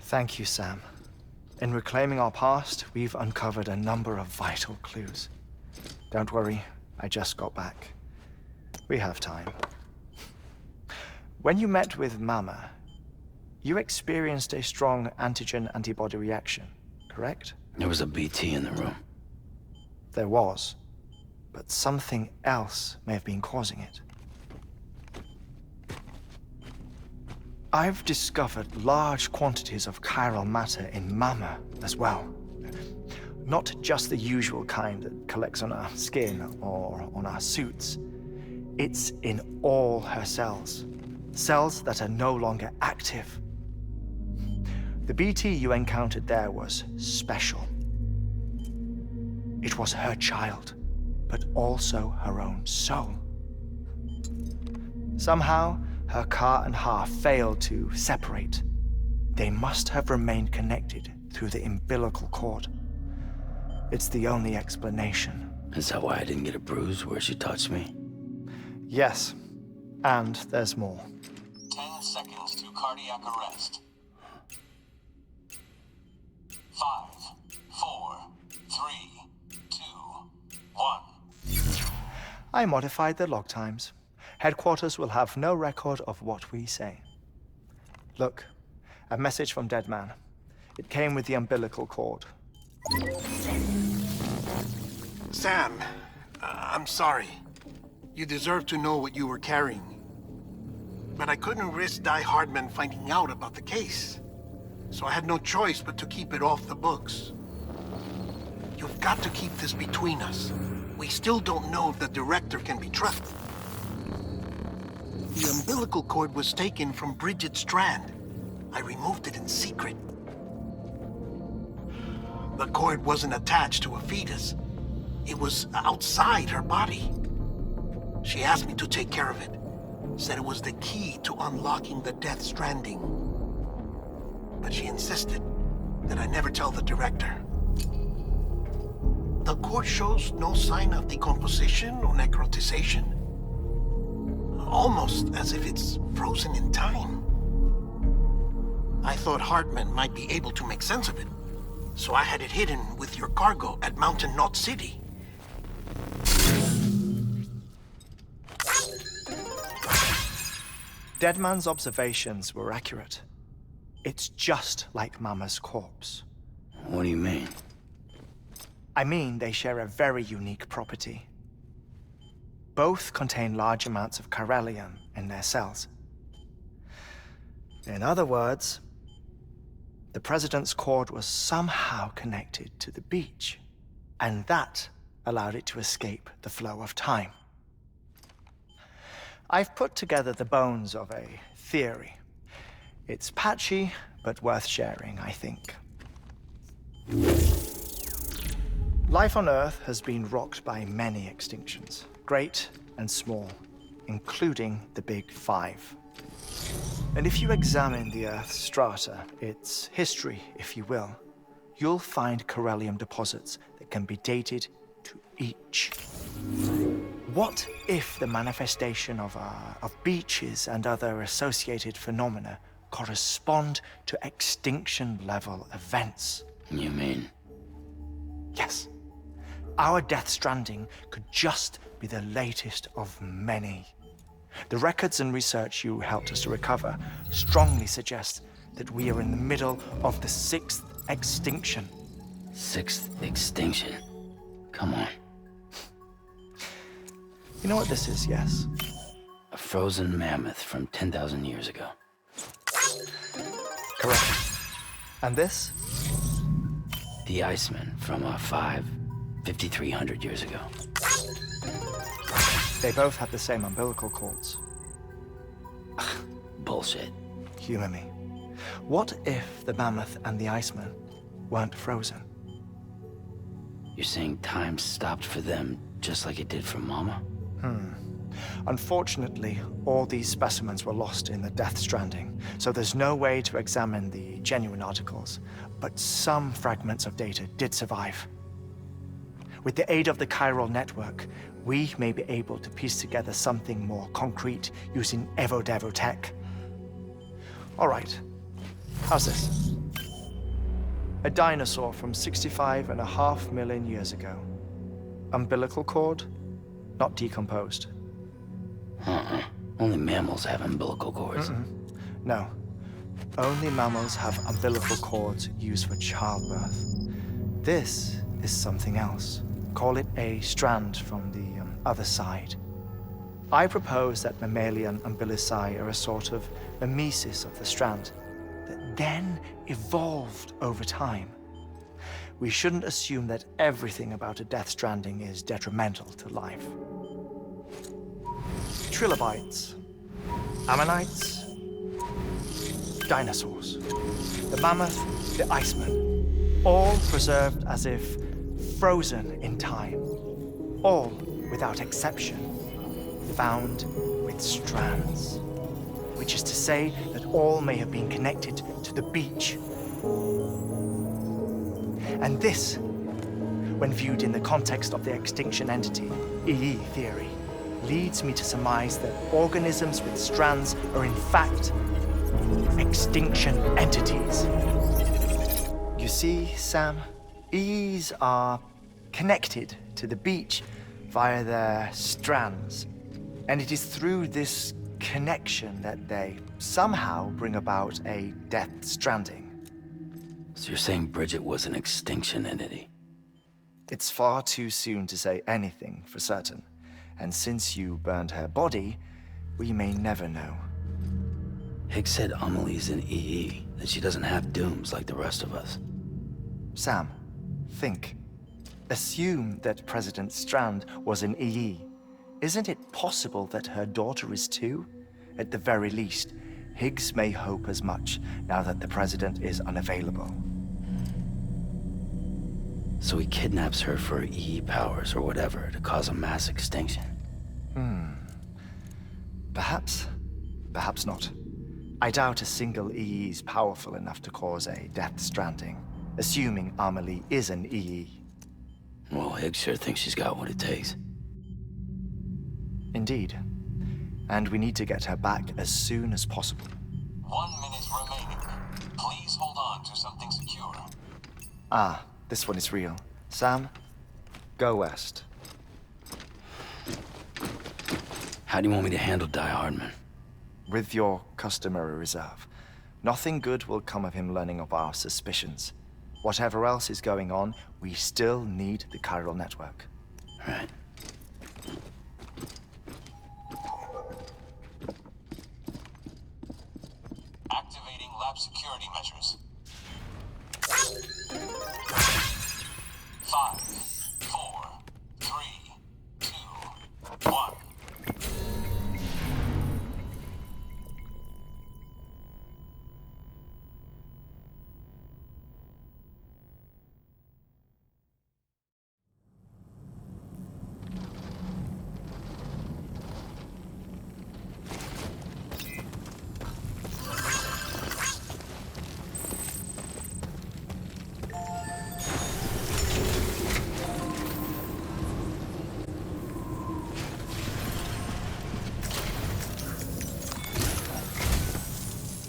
Thank you, Sam. In reclaiming our past, we've uncovered a number of vital clues. Don't worry, I just got back. We have time. When you met with Mama, you experienced a strong antigen-antibody reaction, correct? There was a BT in the room. There was, but something else may have been causing it. I've discovered large quantities of chiral matter in Mama as well. Not just the usual kind that collects on our skin or on our suits. It's in all her cells. Cells that are no longer active. The BT you encountered there was special. It was her child, but also her own soul. Somehow, her car and half failed to separate. They must have remained connected through the umbilical cord. It's the only explanation. Is that why I didn't get a bruise where she touched me? Yes, and there's more. 10 seconds to cardiac arrest. 5, 4, 3, 2, 1. I modified the log times. Headquarters will have no record of what we say. Look, a message from Dead Man. It came with the umbilical cord. Sam, I'm sorry. You deserve to know what you were carrying. But I couldn't risk Di Hardman finding out about the case. So I had no choice but to keep it off the books. You've got to keep this between us. We still don't know if the director can be trusted. The umbilical cord was taken from Bridget Strand. I removed it in secret. The cord wasn't attached to a fetus. It was outside her body. She asked me to take care of it. Said it was the key to unlocking the Death Stranding. But she insisted that I never tell the director. The cord shows no sign of decomposition or necrotization. Almost as if it's frozen in time. I thought Hartman might be able to make sense of it, so I had it hidden with your cargo at Mountain Knot City. Deadman's observations were accurate. It's just like Mama's corpse. What do you mean? I mean, they share a very unique property. Both contain large amounts of chiralium in their cells. In other words, the president's cord was somehow connected to the beach, and that allowed it to escape the flow of time. I've put together the bones of a theory. It's patchy, but worth sharing, I think. Life on Earth has been rocked by many extinctions, great and small, including the Big Five. And if you examine the Earth's strata, its history, if you will, you'll find chiralium deposits that can be dated to each. What if the manifestation of beaches and other associated phenomena correspond to extinction-level events? You mean? Yes. Our Death Stranding could just be the latest of many. The records and research you helped us to recover strongly suggest that we are in the middle of the 6th extinction. 6th extinction? Come on. You know what this is, yes? A frozen mammoth from 10,000 years ago. Correct. And this? The Iceman from 5,300 years ago. They both have the same umbilical cords. Bullshit. Humor me. What if the mammoth and the Iceman weren't frozen? You're saying time stopped for them just like it did for Mama? Unfortunately, all these specimens were lost in the Death Stranding, so there's no way to examine the genuine articles, but some fragments of data did survive. With the aid of the chiral network, we may be able to piece together something more concrete using Evo-Devo tech. All right, how's this? A dinosaur from 65.5 million years ago. Umbilical cord, not decomposed. Only mammals have umbilical cords. No. Only mammals have umbilical cords used for childbirth. This is something else. Call it a strand from the other side. I propose that mammalian umbilici are a sort of mimesis of the strand that then evolved over time. We shouldn't assume that everything about a Death Stranding is detrimental to life. Trilobites, ammonites, dinosaurs, the mammoth, the iceman, all preserved as if frozen in time, all, without exception, found with strands, which is to say that all may have been connected to the beach. And this, when viewed in the context of the extinction entity, EE theory, leads me to surmise that organisms with strands are in fact extinction entities. You see, Sam, EEs are connected to the beach via their strands. And it is through this connection that they somehow bring about a Death Stranding. So you're saying Bridget was an extinction entity? It's far too soon to say anything for certain. And since you burned her body, we may never know. Higgs said Amelie's an EE, that she doesn't have dooms like the rest of us. Sam, think. Assume that President Strand was an EE. Isn't it possible that her daughter is too? At the very least, Higgs may hope as much now that the president is unavailable. So he kidnaps her for EE powers or whatever to cause a mass extinction. Perhaps. Perhaps not. I doubt a single EE is powerful enough to cause a Death Stranding, assuming Amelie is an EE. Well, Higgs sure thinks she's got what it takes. Indeed. And we need to get her back as soon as possible. 1 minute remaining. Please hold on to something secure. Ah, this one is real. Sam, go west. How do you want me to handle Die Hardman? With your customary reserve. Nothing good will come of him learning of our suspicions. Whatever else is going on, we still need the chiral network. Right. Activating lab security measures. 5, 4, 3, 2, 1.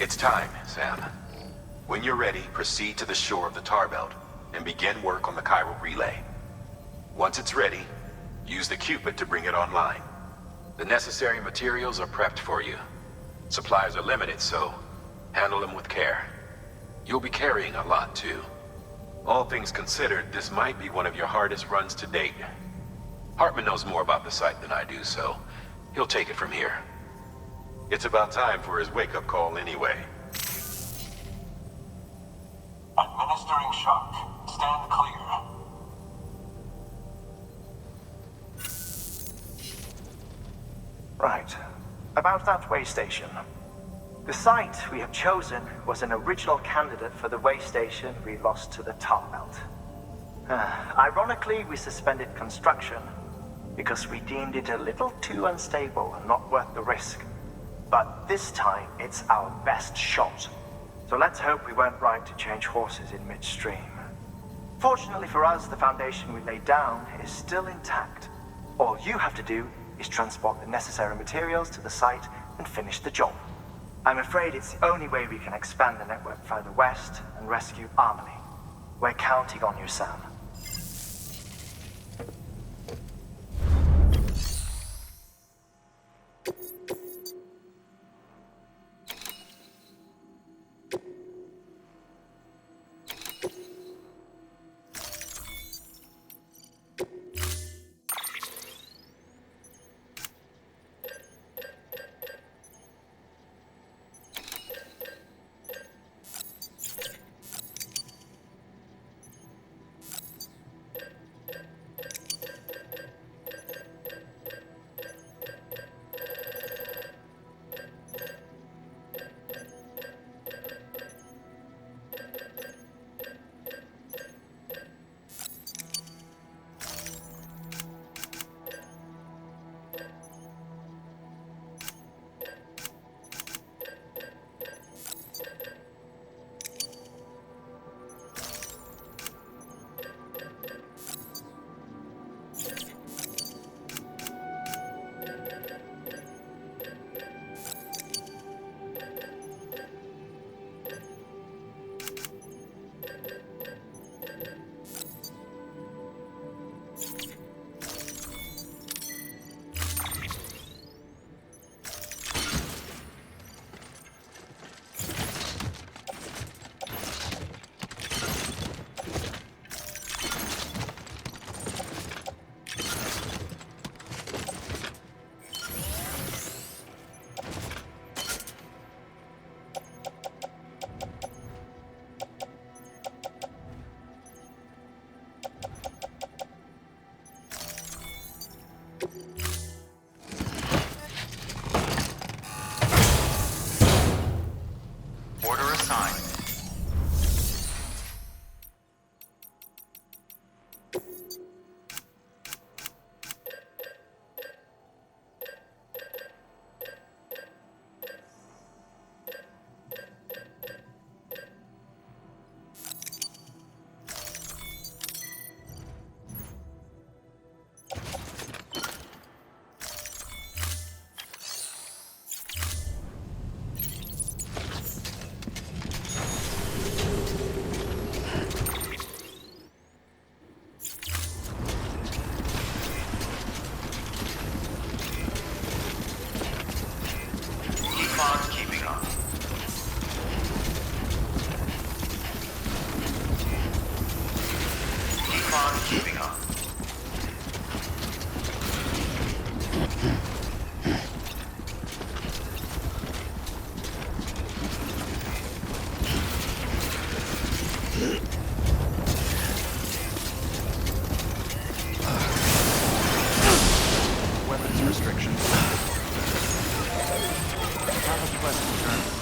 It's time, Sam. When you're ready, proceed to the shore of the tar belt and begin work on the chiral relay. Once it's ready, use the Cupid to bring it online. The necessary materials are prepped for you. Supplies are limited, so handle them with care. You'll be carrying a lot, too. All things considered, this might be one of your hardest runs to date. Hartman knows more about the site than I do, so he'll take it from here. It's about time for his wake-up call anyway. Administering shock. Stand clear. Right. About that way station. The site we have chosen was an original candidate for the way station we lost to the tar belt. Ironically, we suspended construction because we deemed it a little too unstable and not worth the risk. But this time, it's our best shot. So let's hope we weren't right to change horses in midstream. Fortunately for us, the foundation we laid down is still intact. All you have to do is transport the necessary materials to the site and finish the job. I'm afraid it's the only way we can expand the network further west and rescue Amelie. We're counting on you, Sam. Order assigned. Keeping up. Keep on keeping up. Weapons restrictions. Have a pleasant journey.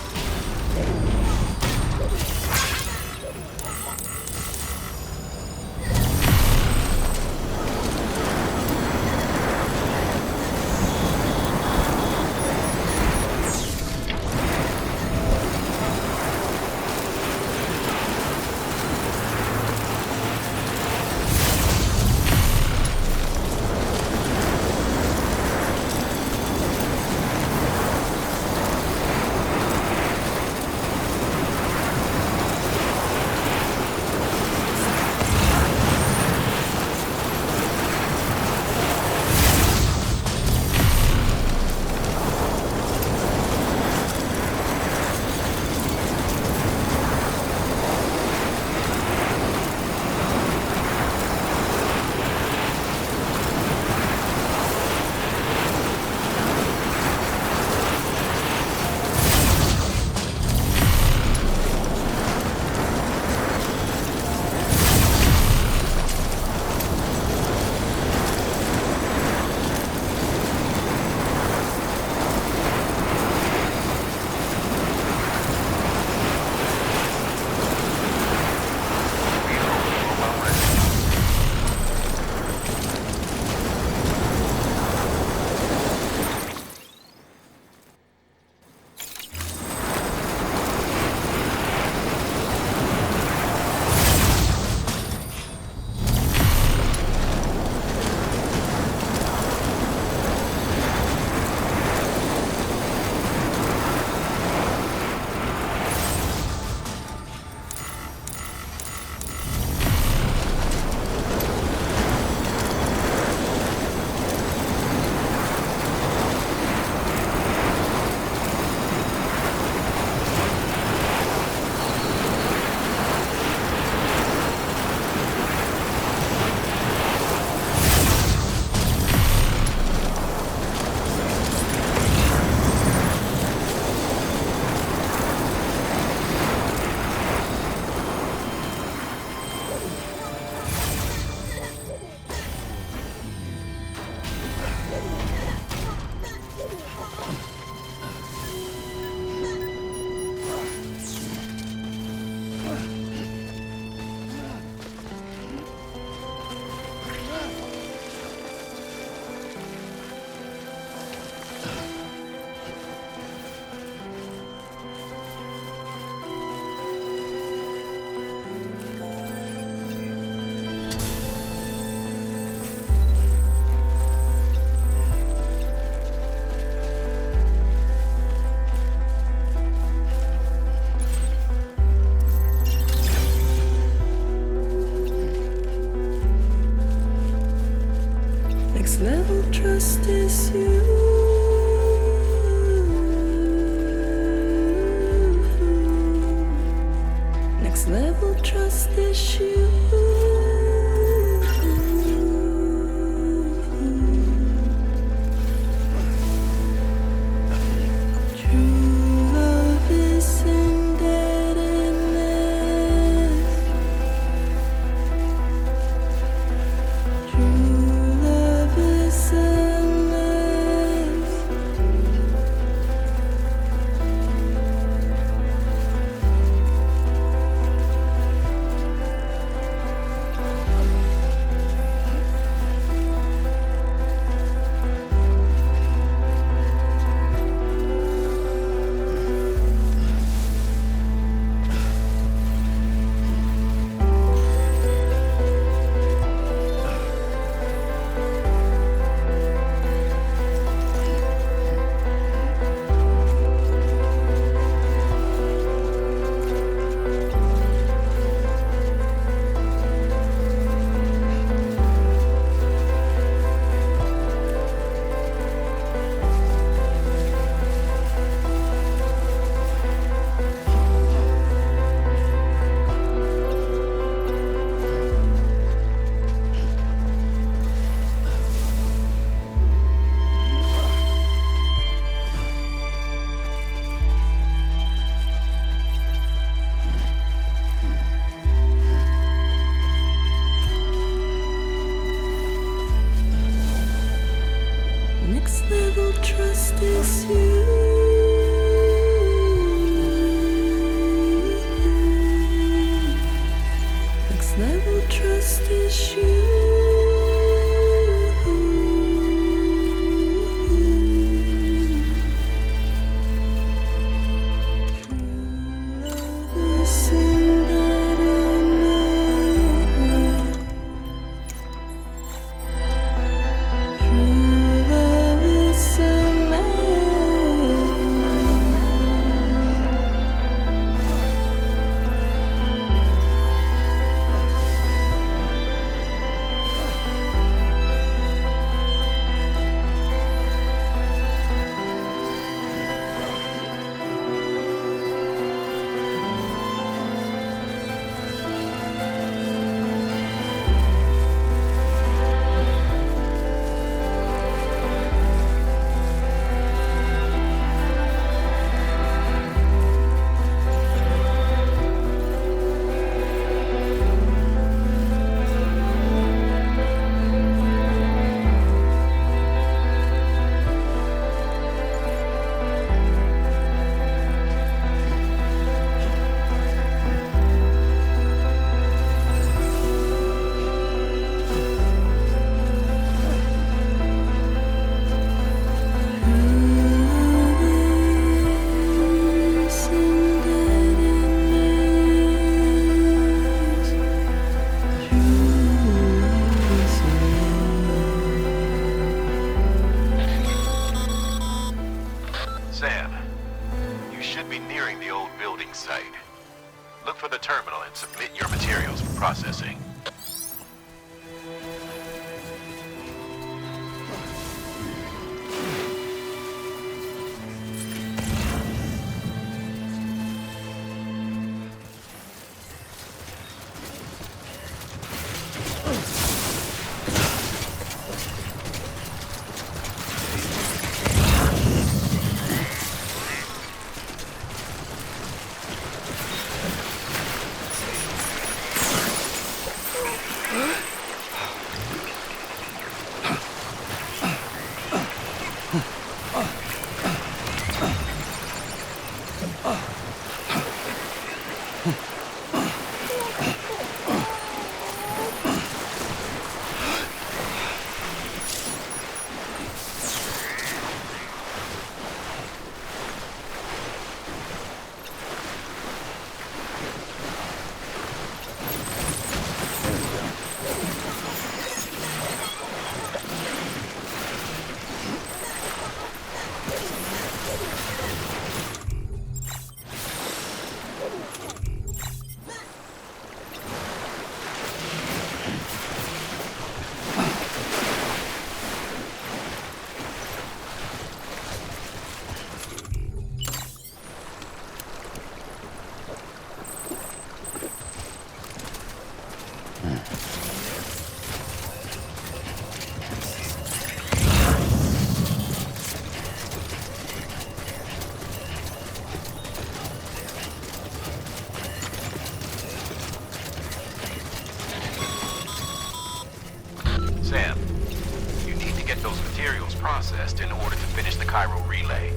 Next level trust is you. Next level trust is you. True love isn't endless. True love is endless. Next level trust is you. Next level trust is you. Sam, you should be nearing the old building site. Look for the terminal and submit your materials for processing. materials processed in order to finish the Cairo relay.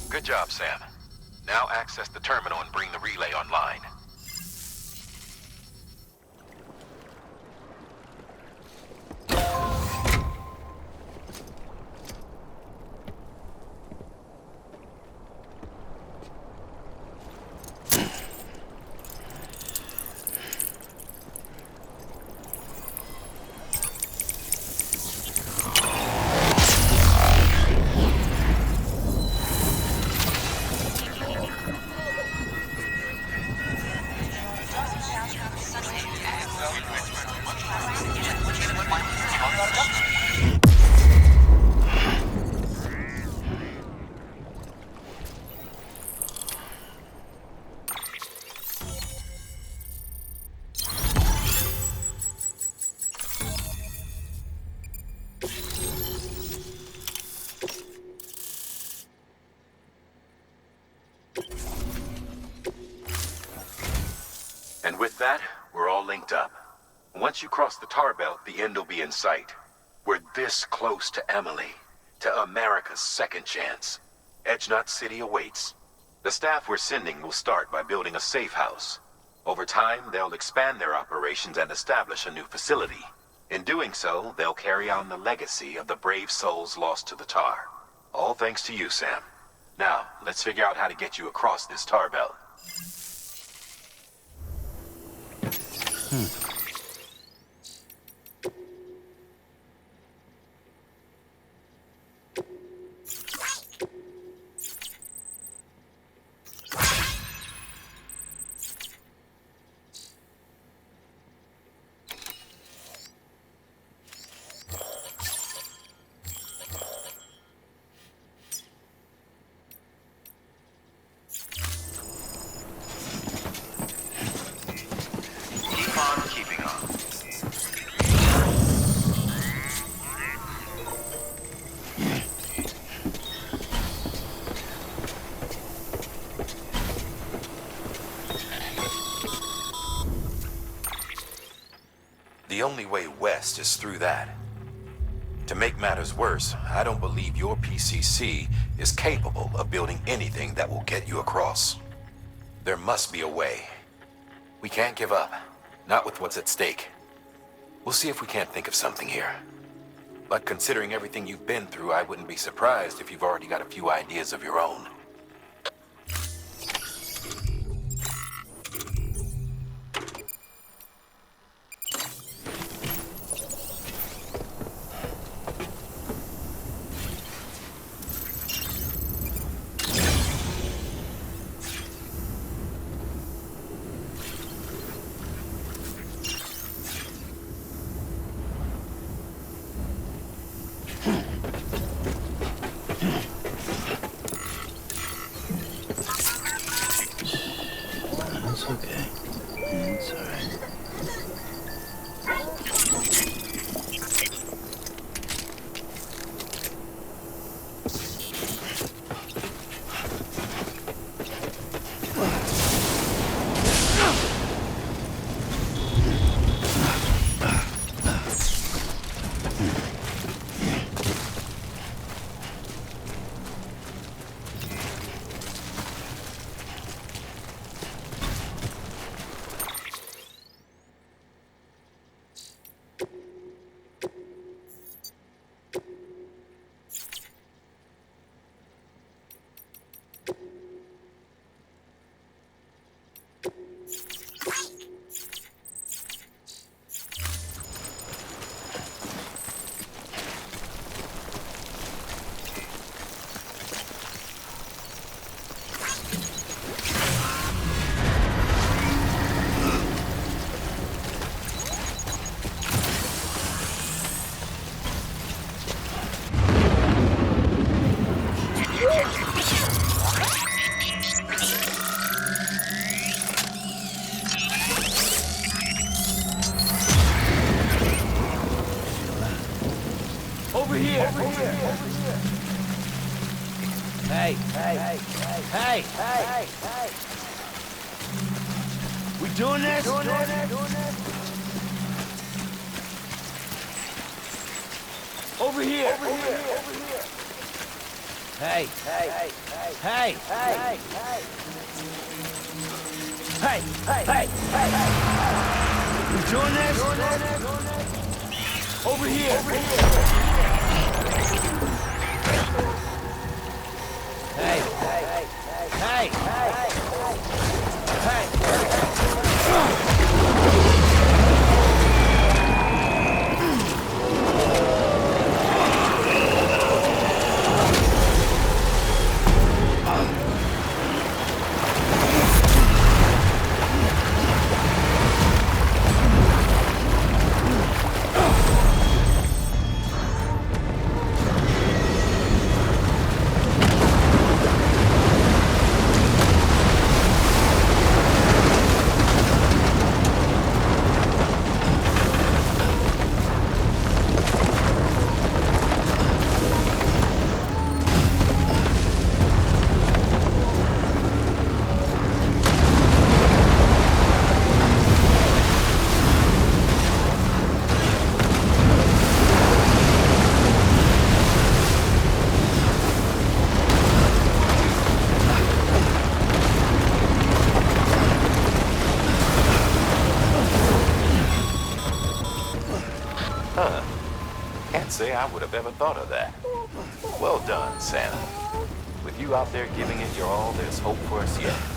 Good job, Sam. Now access the terminal and bring the relay online. And with that, we're all linked up. Once you cross the tar belt, the end will be in sight. We're this close to Emily, to America's second chance. Edgenut City awaits. The staff we're sending will start by building a safe house. Over time, they'll expand their operations and establish a new facility. In doing so, they'll carry on the legacy of the brave souls lost to the tar. All thanks to you, Sam. Now, let's figure out how to get you across this tar belt. Keep on keeping on. The only way west is through that. To make matters worse, I don't believe your PCC is capable of building anything that will get you across. There must be a way. We can't give up, not with what's at stake. We'll see if we can't think of something here. But considering everything you've been through, I wouldn't be surprised if you've already got a few ideas of your own. here. Hey. We doing this? Over here. Hey. We doing this? Over here. Hey. Can't say I would have ever thought of that. Well done, Sam. With you out there giving it your all, there's hope for us yet.